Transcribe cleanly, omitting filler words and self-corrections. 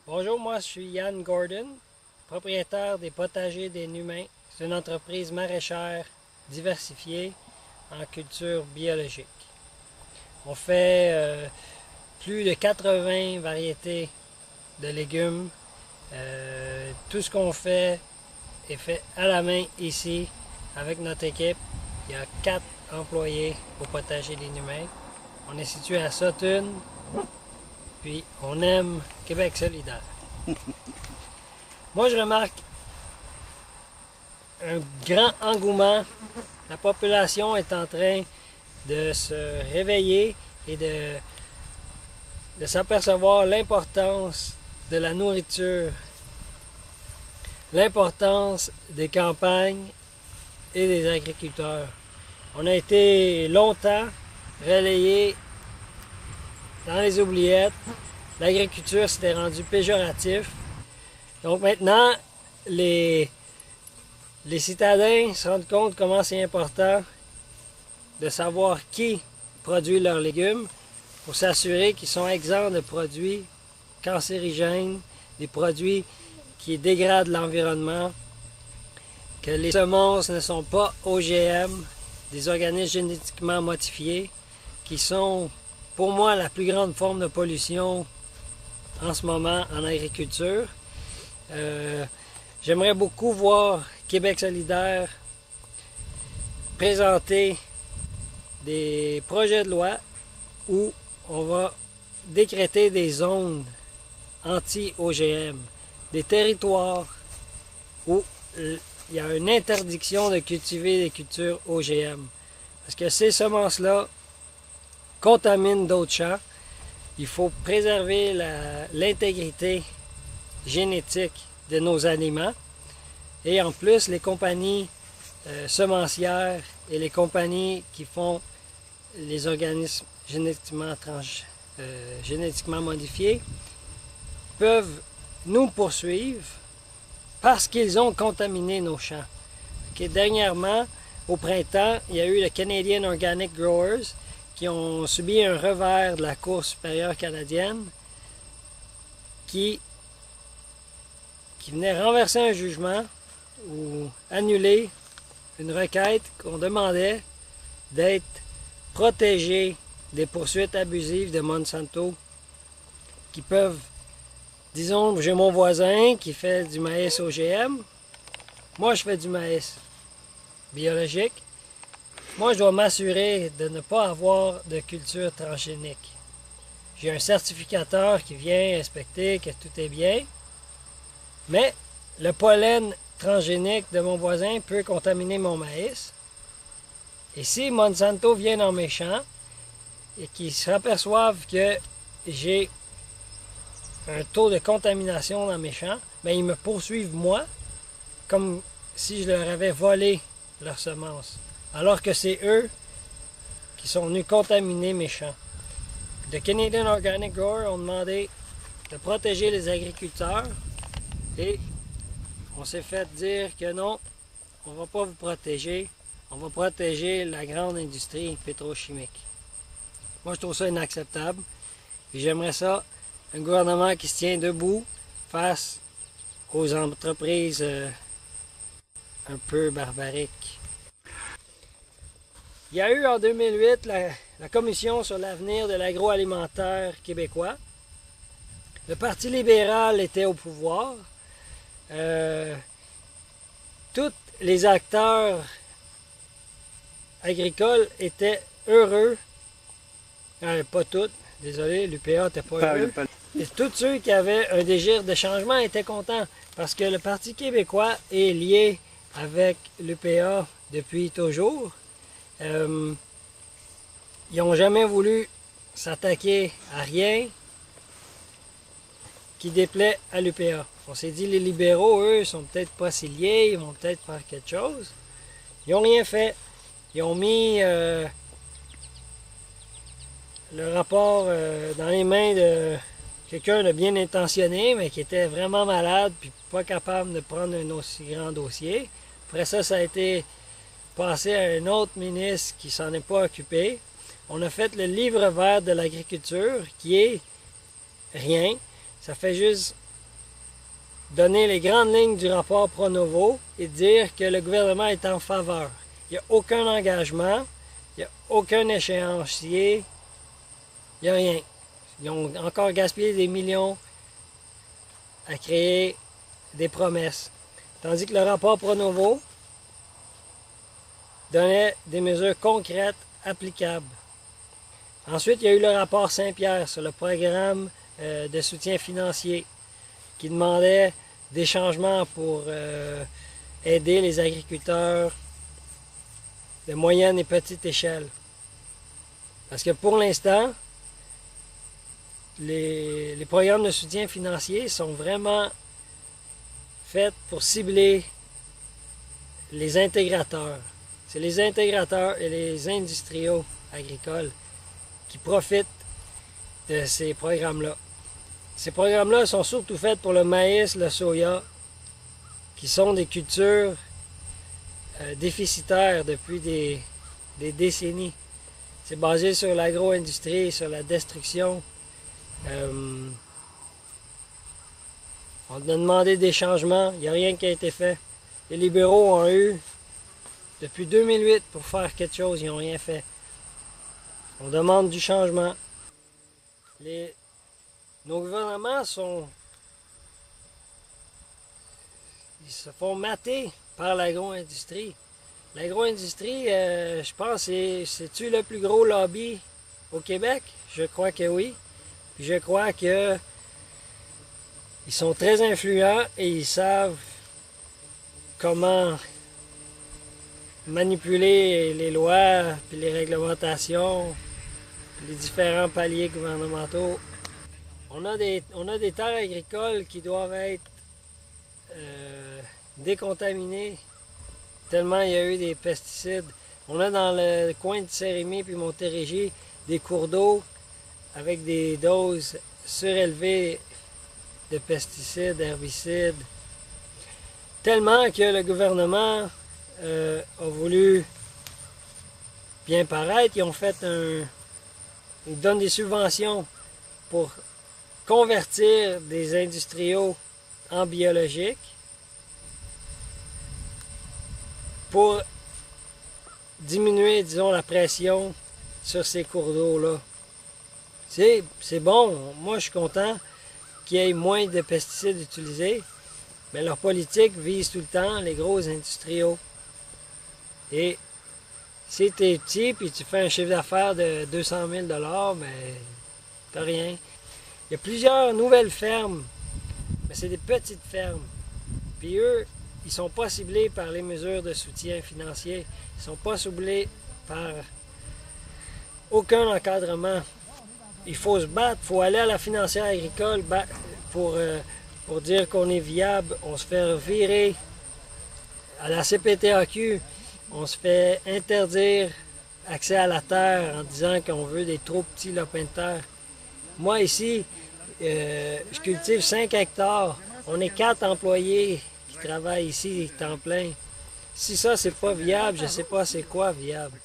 Bonjour, moi je suis Yann Gordon, propriétaire des Potagers des Numains. C'est une entreprise maraîchère diversifiée en culture biologique. On fait plus de 80 variétés de légumes. Tout ce qu'on fait est fait à la main ici avec notre équipe. Il y a 4 employés au Potager des Numains. On est situé à Sutton, puis on aime Québec solidaire. Moi, je remarque un grand engouement. La population est en train de se réveiller et de s'apercevoir l'importance de la nourriture, l'importance des campagnes et des agriculteurs. On a été longtemps relayés dans les oubliettes. L'agriculture s'était rendue péjoratif. Donc maintenant, les citadins se rendent compte comment c'est important de savoir qui produit leurs légumes pour s'assurer qu'ils sont exempts de produits cancérigènes, des produits qui dégradent l'environnement, que les semences ne sont pas OGM, des organismes génétiquement modifiés, qui sont pour moi la plus grande forme de pollution en ce moment en agriculture. J'aimerais beaucoup voir Québec solidaire présenter des projets de loi où on va décréter des zones anti-OGM, des territoires où il y a une interdiction de cultiver des cultures OGM. Parce que ces semences-là contaminent d'autres champs. Il faut préserver l'intégrité génétique de nos aliments. Et en plus, les compagnies semencières et les compagnies qui font les organismes génétiquement modifiés peuvent nous poursuivre parce qu'ils ont contaminé nos champs. Okay, dernièrement, au printemps, il y a eu le Canadian Organic Growers qui ont subi un revers de la Cour supérieure canadienne qui venait renverser un jugement ou annuler une requête qu'on demandait d'être protégé des poursuites abusives de Monsanto qui peuvent, disons, j'ai mon voisin qui fait du maïs OGM, moi je fais du maïs biologique. Moi, je dois m'assurer de ne pas avoir de culture transgénique. J'ai un certificateur qui vient inspecter que tout est bien, mais le pollen transgénique de mon voisin peut contaminer mon maïs. Et si Monsanto vient dans mes champs et qu'ils s'aperçoivent que j'ai un taux de contamination dans mes champs, bien, ils me poursuivent moi, comme si je leur avais volé leurs semences. Alors que c'est eux qui sont venus contaminer mes champs. The Canadian Organic Growers ont demandé de protéger les agriculteurs et on s'est fait dire que non, on ne va pas vous protéger, on va protéger la grande industrie pétrochimique. Moi, je trouve ça inacceptable et j'aimerais ça, un gouvernement qui se tient debout face aux entreprises un peu barbariques. Il y a eu en 2008 la Commission sur l'avenir de l'agroalimentaire québécois. Le Parti libéral était au pouvoir. Tous les acteurs agricoles étaient heureux. Pas tous, désolé, l'UPA n'était pas heureux. Et tous ceux qui avaient un désir de changement étaient contents parce que le Parti québécois est lié avec l'UPA depuis toujours. Ils n'ont jamais voulu s'attaquer à rien qui déplaît à l'UPA. On s'est dit, les libéraux, eux, sont peut-être pas si liés, ils vont peut-être faire quelque chose. Ils n'ont rien fait. Ils ont mis le rapport dans les mains de quelqu'un de bien intentionné, mais qui était vraiment malade puis pas capable de prendre un aussi grand dossier. Après ça, ça a été passé à un autre ministre qui s'en est pas occupé. On a fait le livre vert de l'agriculture qui est rien. Ça fait juste donner les grandes lignes du rapport Pronovo et dire que le gouvernement est en faveur. Il n'y a aucun engagement, il n'y a aucun échéancier, il n'y a rien. Ils ont encore gaspillé des millions à créer des promesses. Tandis que le rapport Pronovo donnait des mesures concrètes applicables. Ensuite, il y a eu le rapport Saint-Pierre sur le programme de soutien financier qui demandait des changements pour aider les agriculteurs de moyenne et petite échelle. Parce que pour l'instant, les programmes de soutien financier sont vraiment faits pour cibler les intégrateurs. C'est les intégrateurs et les industriaux agricoles qui profitent de ces programmes-là. Ces programmes-là sont surtout faits pour le maïs, le soya, qui sont des cultures déficitaires depuis des décennies. C'est basé sur l'agro-industrie, sur la destruction. On a demandé des changements, il n'y a rien qui a été fait. Les libéraux ont eu depuis 2008 pour faire quelque chose, ils n'ont rien fait. On demande du changement. Nos gouvernements ils se font mater par l'agro-industrie. L'agro-industrie, je pense, c'est-tu le plus gros lobby au Québec? Je crois que oui. Puis je crois que ils sont très influents et ils savent comment manipuler les lois, puis les réglementations, puis les différents paliers gouvernementaux. On a des terres agricoles qui doivent être décontaminées tellement il y a eu des pesticides. On a dans le coin de Saint-Rémy puis Montérégie des cours d'eau avec des doses surélevées de pesticides, d'herbicides. Tellement que le gouvernement a voulu bien paraître. Ils donnent des subventions pour convertir des industriaux en biologique pour diminuer, disons, la pression sur ces cours d'eau-là. C'est bon. Moi, je suis content qu'il y ait moins de pesticides utilisés, mais leur politique vise tout le temps les gros industriaux. Et si tu es petit et tu fais un chiffre d'affaires de 200 000 $, ben, t'as rien. Il y a plusieurs nouvelles fermes, mais c'est des petites fermes. Puis eux, ils ne sont pas ciblés par les mesures de soutien financier. Ils ne sont pas ciblés par aucun encadrement. Il faut se battre, il faut aller à la financière agricole pour dire qu'on est viable. On se fait virer à la CPTAQ. On se fait interdire accès à la terre en disant qu'on veut des trop petits lopins de terre. Moi ici, je cultive 5 hectares. On est 4 employés qui travaillent ici temps plein. Si ça, c'est pas viable, je sais pas c'est quoi viable.